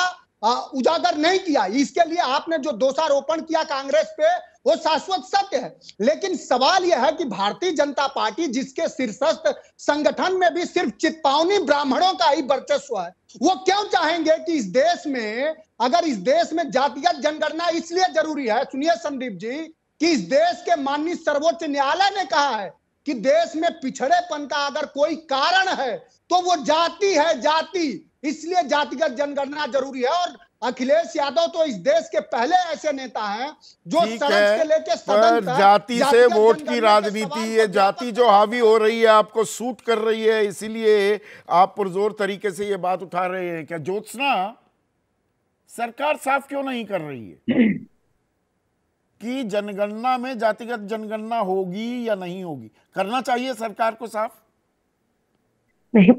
उजागर नहीं किया। इसके लिए आपने जो दोषारोपण किया कांग्रेस पे, वो शाश्वत सत्य है। लेकिन सवाल यह है कि भारतीय जनता पार्टी, जिसके शीर्षस्थ संगठन में भी सिर्फ चित्पावनी ब्राह्मणों का ही वर्चस्व है, वो क्यों चाहेंगे कि इस देश में, अगर इस देश में जातिगत जनगणना इसलिए जरूरी है, सुनिए संदीप जी, कि इस देश के माननीय सर्वोच्च न्यायालय ने कहा है कि देश में पिछड़ेपन का अगर कोई कारण है तो वो जाति है, जाति। इसलिए जातिगत जनगणना जरूरी है। और अखिलेश यादव तो इस देश के पहले ऐसे नेता हैं जो सड़क से लेकर सदन तक जाति से वोट की राजनीति, ये जाति जो हावी हो रही है, आपको सूट कर रही है, इसीलिए आप पुरजोर तरीके से ये बात उठा रहे हैं क्या? ज्योत्सना, सरकार साफ क्यों नहीं कर रही है? कि जनगणना में जातिगत जनगणना होगी या नहीं होगी? करना चाहिए सरकार को साफ? नहीं,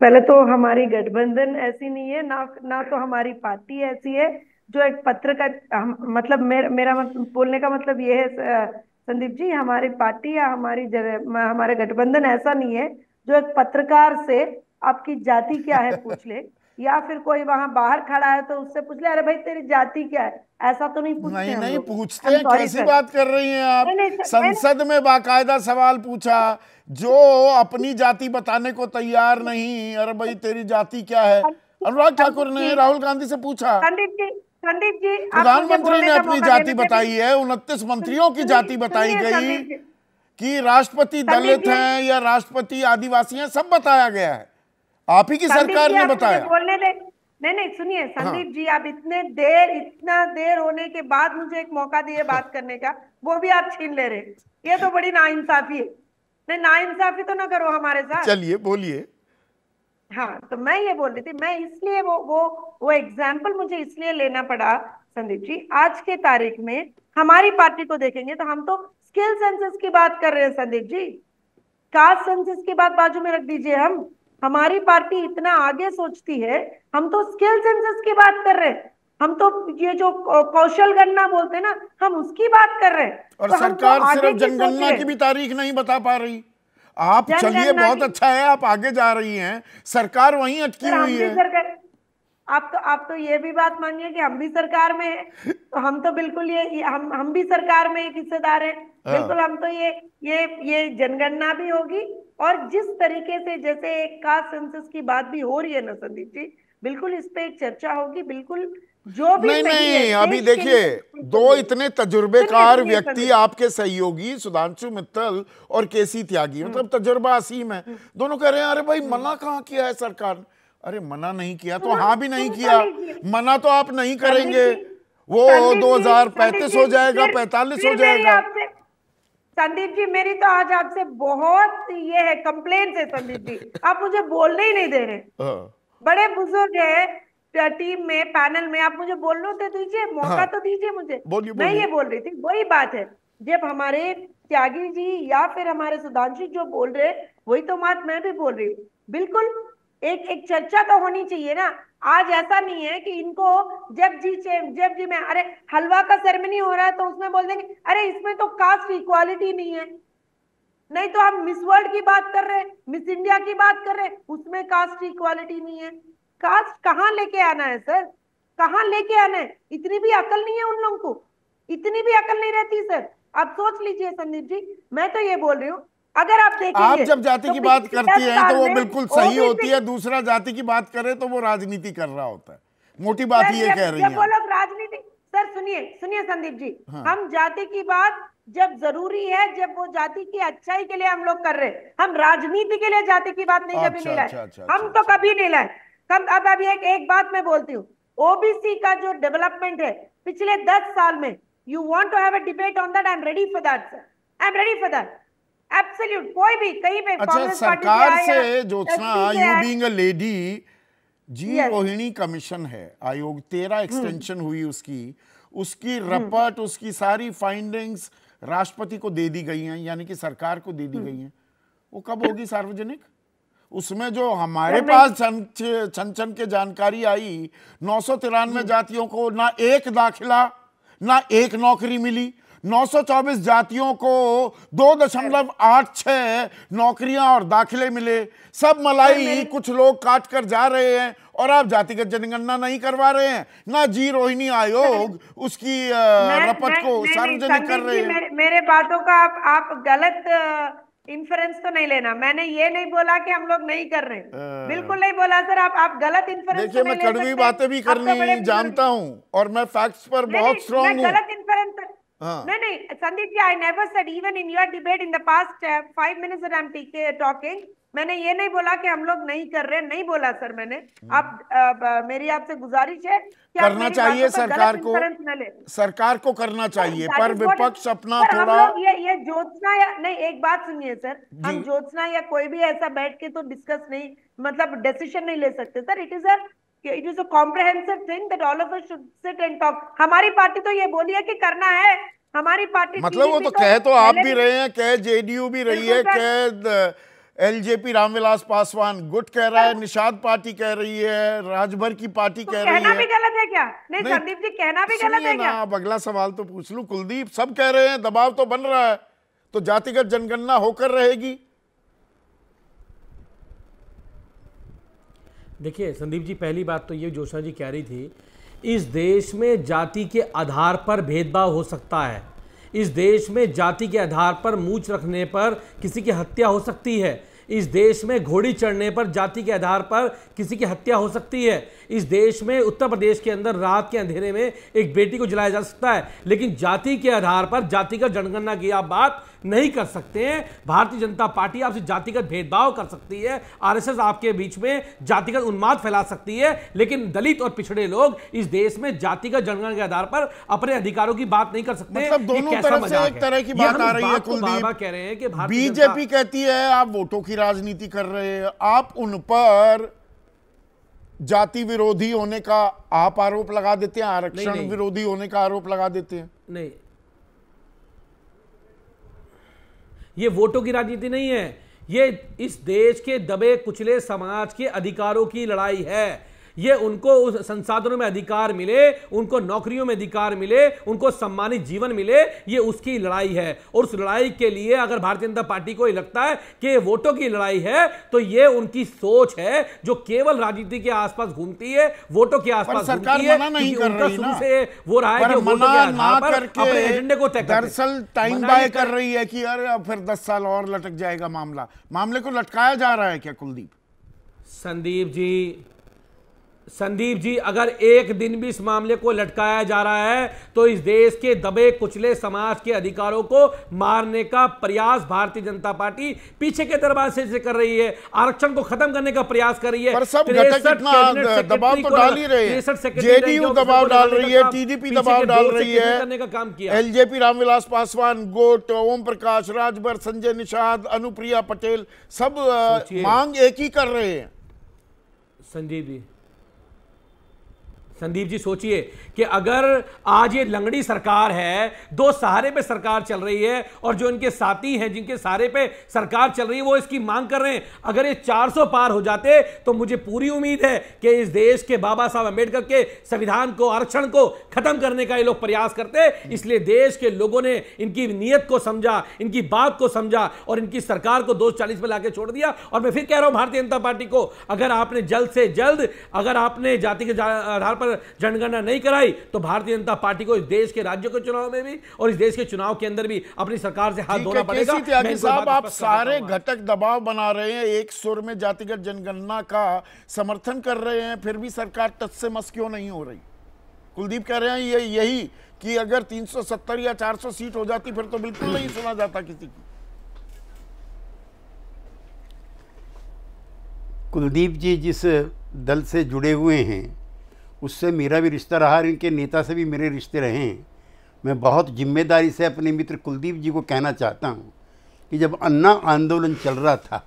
पहले तो हमारी गठबंधन ऐसी नहीं है, ना तो हमारी पार्टी ऐसी है जो एक पत्र का मतलब मेरा बोलने का मतलब ये है संदीप जी, हमारी पार्टी या हमारे गठबंधन ऐसा नहीं है जो एक पत्रकार से आपकी जाति क्या है पूछ ले, या फिर कोई वहां बाहर खड़ा है तो उससे पूछ ले अरे भाई तेरी जाति क्या है, ऐसा तो नहीं पूछते। नहीं हम नहीं लोग। पूछते हैं, कैसी बात कर रही हैं आप? नहीं, संसद में बाकायदा सवाल पूछा, जो अपनी जाति बताने को तैयार नहीं, अरे भाई तेरी जाति क्या है, अनुराग ठाकुर ने राहुल गांधी से पूछा। संदीप जी प्रधानमंत्री ने अपनी जाति बताई है, 29 मंत्रियों की जाति बताई गई कि राष्ट्रपति दलित हैं या राष्ट्रपति आदिवासी हैं, सब बताया गया है। आप ही की सरकार ने बताया। बोलने दे। नहीं सुनिए संदीप जी, आप इतना देर होने के बाद मुझे एक मौका दिए बात करने का, वो भी आप छीन ले रहे। ये तो बड़ी नाइंसाफी है। नहीं, नाइंसाफी तो ना करो हमारे साथ। चलिए बोलिए। हाँ, तो मैं ये बोल रही थी, मैं इसलिए वो एग्जाम्पल मुझे इसलिए लेना पड़ा संदीप जी, आज के तारीख में हमारी पार्टी को देखेंगे तो हम तो स्किल सेंसस की बात कर रहे हैं संदीप जी, कास्ट सेंसस की बात बाजू में रख दीजिए। हमारी पार्टी इतना आगे सोचती है, हम तो स्किल सेंसस की बात कर रहे हैं, हम तो ये जो कौशल गणना बोलते हैं ना, हम उसकी बात कर रहे हैं। और तो सरकार तो सिर्फ जनगणना की भी तारीख नहीं बता पा रही। आप चलिए, बहुत अच्छा है, आप आगे जा रही हैं, सरकार वहीं अटकी हुई है। आप तो ये भी बात मानिए कि हम भी सरकार में है, तो हम तो बिल्कुल ये हम भी सरकार में एक हिस्सेदार हैं। बिल्कुल, हम तो ये जनगणना भी होगी, और जिस तरीके से जैसे एक कास्ट सेंसस की बात भी हो रही है ना संदीप जी, बिल्कुल इस पे एक चर्चा होगी। बिल्कुल जो भी नहीं, अभी देखिए, दो इतने तजुर्बेकार व्यक्ति, आपके सहयोगी सुधांशु मित्तल और केसी त्यागी, मतलब तजुर्बा असीम है, दोनों कह रहे हैं अरे भाई मना कहाँ किया है सरकार ने। अरे मना नहीं किया तो हाँ भी नहीं किया, मना तो आप नहीं करेंगे, वो 2035 हो जाएगा, 45 हो जाएगा। संदीप जी, मेरी तो आज आपसे बहुत ये है कंप्लेंट है संदीप जी, आप मुझे बोलने ही नहीं दे रहे। बड़े बुजुर्ग है टीम में, पैनल में, आप मुझे बोलने तो दीजिए, मौका तो दीजिए मुझे। मैं ये बोल रही थी, वही बात है, जब हमारे त्यागी जी या फिर हमारे सुधांशु जो बोल रहे, वही तो बात मैं भी बोल रही हूँ। बिल्कुल एक चर्चा तो होनी चाहिए ना। आज ऐसा नहीं है कि इनको जब जी में अरे हलवा का सेरेमनी हो रहा है तो उसमें बोल देंगे अरे इसमें तो कास्ट इक्वालिटी नहीं है। नहीं तो हम मिस वर्ल्ड की बात कर रहे हैं, मिस इंडिया की बात कर रहे हैं, उसमें कास्ट इक्वालिटी नहीं है। कास्ट कहाँ लेके आना है सर, कहाँ लेके आना है? इतनी भी अकल नहीं है उन लोगों को, इतनी भी अकल नहीं रहती सर। आप सोच लीजिए संदीप जी, मैं तो ये बोल रही हूँ, अगर आप देखेंगे, आप जब जाति की बात करती हैं तो वो बिल्कुल सही होती है, दूसरा जाति की बात करे तो वो राजनीति कर रहा होता है। मोटी बात ये कह रही हैं। वो लोग राजनीति, सर सुनिए संदीप जी, हम जाति की बात जब जरूरी है, जब वो जाति की अच्छाई के लिए हम लोग कर रहे हैं, हम राजनीति के लिए जाति की बात नहीं कभी नहीं लाए, हम तो कभी नहीं लाए। अब एक बात मैं बोलती हूँ, ओबीसी का जो डेवलपमेंट है पिछले 10 साल में, you want to have a debate on that, I am ready for that sir, I am ready for that, absolute. कोई भी कहीं पे अच्छा, सरकार से Jyotsna, you being a lady, जी रोहिणी कमीशन है आयोग, 13 एक्सटेंशन हुई उसकी रपट, उसकी सारी फाइंडिंग्स राष्ट्रपति को दे दी गई हैं, यानी कि सरकार को दे दी गई हैं। वो कब होगी सार्वजनिक? उसमें जो हमारे पास छन के जानकारी आई, 993 जातियों को ना एक दाखिला, ना एक नौकरी मिली। 924 जातियों को 2.86 नौकरियां और दाखिले मिले। सब मलाई कुछ लोग काट कर जा रहे हैं, और आप जातिगत जनगणना नहीं करवा रहे हैं, ना जी रोहिणी आयोग उसकी रपट को सार्वजनिक कर रहे हैं। मेरे बातों का आप गलत इन्फ्रेंस तो नहीं लेना। मैंने ये नहीं बोला कि हम लोग नहीं कर रहे हैं, बिल्कुल नहीं बोला सर। आप गलत इन्फ्रेंस देखिए, मैं कड़वी बातें भी करनी जानता हूँ और मैं फैक्ट्स पर बहुत स्ट्रांग हूँ। गलत इन्फ्रेंस नहीं Sandeep ji, I never said, even in your debate in the past 5 minutes that I'm talking, मैंने ये नहीं बोला कि हम लोग नहीं कर रहे, नहीं बोला सर मैंने। आप मेरी आपसे गुजारिश है कि करना चाहिए सरकार को करना चाहिए, पर विपक्ष अपना थोड़ा ये ज्योत्सना या नहीं, एक बात सुनिए सर, हम ज्योत्सना या कोई भी ऐसा बैठ के तो डिस्कस नहीं, मतलब डिसीजन नहीं ले सकते sir. It is a it is a comprehensive thing that all of us should sit and talk. हमारी पार्टी तो ये बोली है कि करना है, हमारी पार्टी मतलब वो तो कह तो आप भी रहे हैं, कह जेडीयू भी रही है, कह एलजेपी रामविलास पासवान गुट कह रहा है, निषाद पार्टी कह रही है, राजभर की पार्टी कह रही है। कहना भी गलत है क्या? नहीं संदीप जी, कहना भी गलत है क्या? अब अगला सवाल तो पूछ लूं कुलदीप, सब कह रहे हैं, दबाव तो बन रहा है, तो जातिगत जनगणना होकर रहेगी? देखिए संदीप जी, पहली बात तो ये ज्योत्सना जी कह रही थी, इस देश में जाति के आधार पर भेदभाव हो सकता है, इस देश में जाति के आधार पर मूंछ रखने पर किसी की हत्या हो सकती है, इस देश में घोड़ी चढ़ने पर जाति के आधार पर किसी की हत्या हो सकती है, इस देश में उत्तर प्रदेश के अंदर रात के अंधेरे में एक बेटी को जलाया जा सकता है, लेकिन जाति के आधार पर जातिगत जनगणना की आप बात नहीं कर सकते हैं। भारतीय जनता पार्टी आपसे जातिगत भेदभाव कर सकती है, आरएसएस आपके बीच में जातिगत उन्माद फैला सकती है, लेकिन दलित और पिछड़े लोग इस देश में जातिगत जनगणना के आधार पर अपने अधिकारों की बात नहीं कर सकते। मतलब दोनों तरफ से एक तरह की बात आ रही है कुलदीप। कह रहे हैं कि बीजेपी कहती है आप वोटों की राजनीति कर रहे हैं, आप उन पर जाति विरोधी होने का आप आरोप लगा देते हैं, आरक्षण विरोधी होने का आरोप लगा देते हैं। नहीं, ये वोटों की राजनीति नहीं है, ये इस देश के दबे कुचले समाज के अधिकारों की लड़ाई है। ये उनको उस संसाधनों में अधिकार मिले, उनको नौकरियों में अधिकार मिले, उनको सम्मानित जीवन मिले, ये उसकी लड़ाई है। और उस लड़ाई के लिए अगर भारतीय जनता पार्टी को ये लगता है कि वोटों की लड़ाई है, तो ये उनकी सोच है जो केवल राजनीति के आसपास घूमती है, वोटों के आसपास घूमती है। नहीं कर रही शुरू से वो रहा है कि वोटों के आधार पर अपने एजेंडे को तय करते हैं। दरअसल टाइम बाय कर रही है कि अरे अब फिर 10 साल और लटक जाएगा मामले को लटकाया जा रहा है क्या कुलदीप? संदीप जी, अगर एक दिन भी इस मामले को लटकाया जा रहा है तो इस देश के दबे कुचले समाज के अधिकारों को मारने का प्रयास भारतीय जनता पार्टी पीछे के दरवाजे से कर रही है, आरक्षण को खत्म करने का प्रयास कर रही है। पर सब घटक इतना दबाव तो डाल ही रहे हैं, जेडीयू दबाव डाल रही है, टीडीपी दबाव डाल रही है, करने का काम किया, एलजेपी रामविलास पासवान गुट, ओम प्रकाश, राजभर, संजय निषाद, अनुप्रिया पटेल, सब मांग एक ही कर रहे हैं। संदीप जी सोचिए कि अगर आज ये लंगड़ी सरकार है, दो सहारे पे सरकार चल रही है, और जो इनके साथी हैं जिनके सहारे पे सरकार चल रही है वो इसकी मांग कर रहे हैं, अगर ये 400 पार हो जाते तो मुझे पूरी उम्मीद है कि इस देश के बाबा साहब अम्बेडकर के संविधान को, आरक्षण को खत्म करने का ये लोग प्रयास करते। इसलिए देश के लोगों ने इनकी नीयत को समझा, इनकी बात को समझा और इनकी सरकार को 240 में लाके छोड़ दिया। और मैं फिर कह रहा हूं भारतीय जनता पार्टी को, अगर आपने जल्द से जल्द अगर आपने जाति के आधार पर जनगणना नहीं कराई तो भारतीय जनता पार्टी को इस देश के राज्यों के चुनाव में भी और इस देश के चुनाव के अंदर भी अपनी सरकार से हाथ धोना पड़ेगा। साहब, आप सारे घटक दबाव बना रहे हैं, एक सुर में जातिगत जनगणना का समर्थन कर रहे हैं, फिर भी सरकार टच से मस क्यों नहीं हो रही? कुलदीप कह रहे हैं यही कि अगर 370 या 400 सीट हो जाती फिर तो बिल्कुल नहीं सुना जाता किसी की। कुलदीप जी जिस दल से जुड़े हुए हैं उससे मेरा भी रिश्ता रहा, इनके नेता से भी मेरे रिश्ते रहे हैं। मैं बहुत जिम्मेदारी से अपने मित्र कुलदीप जी को कहना चाहता हूँ कि जब अन्ना आंदोलन चल रहा था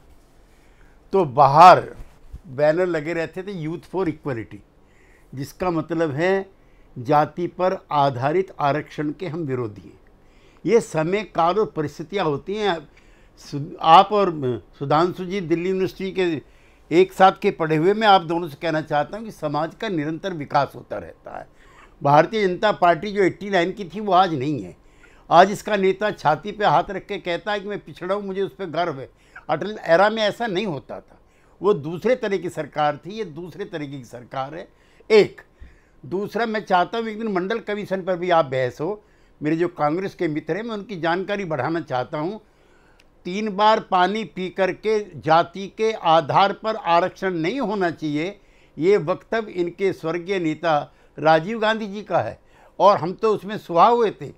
तो बाहर बैनर लगे रहते थे यूथ फॉर इक्वलिटी, जिसका मतलब है जाति पर आधारित आरक्षण के हम विरोधी हैं। ये समय काल और परिस्थितियाँ होती हैं। आप और सुधांशु जी दिल्ली यूनिवर्सिटी के एक साथ के पढ़े हुए, मैं आप दोनों से कहना चाहता हूं कि समाज का निरंतर विकास होता रहता है। भारतीय जनता पार्टी जो 89 की थी वो आज नहीं है। आज इसका नेता छाती पे हाथ रख के कहता है कि मैं पिछड़ा हूं, मुझे उस पर गर्व है। अटल एरा में ऐसा नहीं होता था, वो दूसरे तरह की सरकार थी, ये दूसरे तरीके की सरकार है। एक दूसरा, मैं चाहता हूँ एक दिन मंडल कमीशन पर भी आप बहस हो। मेरे जो कांग्रेस के मित्र हैं मैं उनकी जानकारी बढ़ाना चाहता हूँ। 3 बार पानी पी करके जाति के आधार पर आरक्षण नहीं होना चाहिए, ये वक्तव्य इनके स्वर्गीय नेता राजीव गांधी जी का है और हम तो उसमें सुहा हुए थे।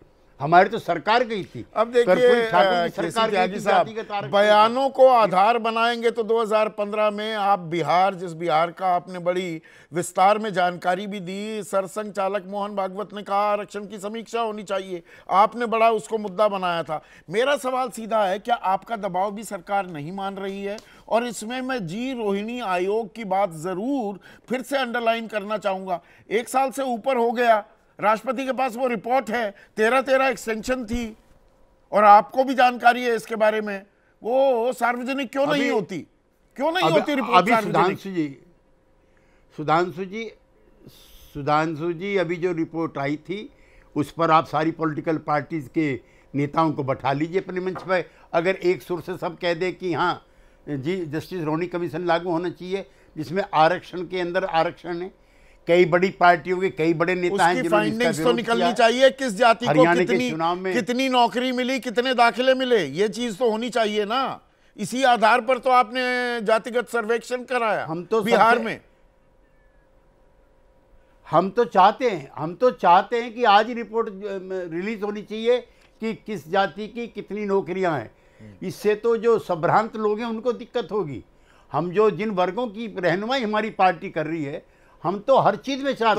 हमारी तो सरकार गई थी। अब देखिए कर्पूरी ठाकुर की केसी सरकार गई त्यागी थी साहब, जातिगत आरक्षण। बयानों को आधार बनाएंगे तो 2015 में आप बिहार, जिस बिहार का आपने बड़ी विस्तार में जानकारी भी दी, सरसंघ चालक मोहन भागवत ने कहा आरक्षण की समीक्षा होनी चाहिए, आपने बड़ा उसको मुद्दा बनाया था। मेरा सवाल सीधा है, क्या आपका दबाव भी सरकार नहीं मान रही है? और इसमें मैं जी रोहिणी आयोग की बात जरूर फिर से अंडरलाइन करना चाहूंगा। 1 साल से ऊपर हो गया, राष्ट्रपति के पास वो रिपोर्ट है, 13 एक्सटेंशन थी और आपको भी जानकारी है इसके बारे में, वो सार्वजनिक क्यों नहीं होती? क्यों नहीं होती रिपोर्ट अभी सार्वजनिक? सुधांशु जी अभी जो रिपोर्ट आई थी उस पर आप सारी पॉलिटिकल पार्टीज के नेताओं को बैठा लीजिए अपने मंच पर। अगर एक सुर से सब कह दे कि हाँ जी जस्टिस रोहिणी कमीशन लागू होना चाहिए, जिसमें आरक्षण के अंदर आरक्षण है, कई बड़ी पार्टियों के कई बड़े नेता हैं जिन्होंने इसका फाइंडिंग्स तो विरोध निकलनी किया। चाहिए, किस जाति को हरियाणा के चुनाव में कितनी नौकरी मिली, कितने दाखिले मिले, ये चीज तो होनी चाहिए ना। इसी आधार पर तो आपने जातिगत सर्वेक्षण कराया हम तो बिहार में। हम तो चाहते हैं कि आज ही रिपोर्ट रिलीज होनी चाहिए कि किस जाति की कितनी नौकरियां हैं। इससे तो जो संभ्रांत लोग हैं उनको दिक्कत होगी। हम जो जिन वर्गों की रहनुमाई हमारी पार्टी कर रही है, हम तो हर चीज में चाहते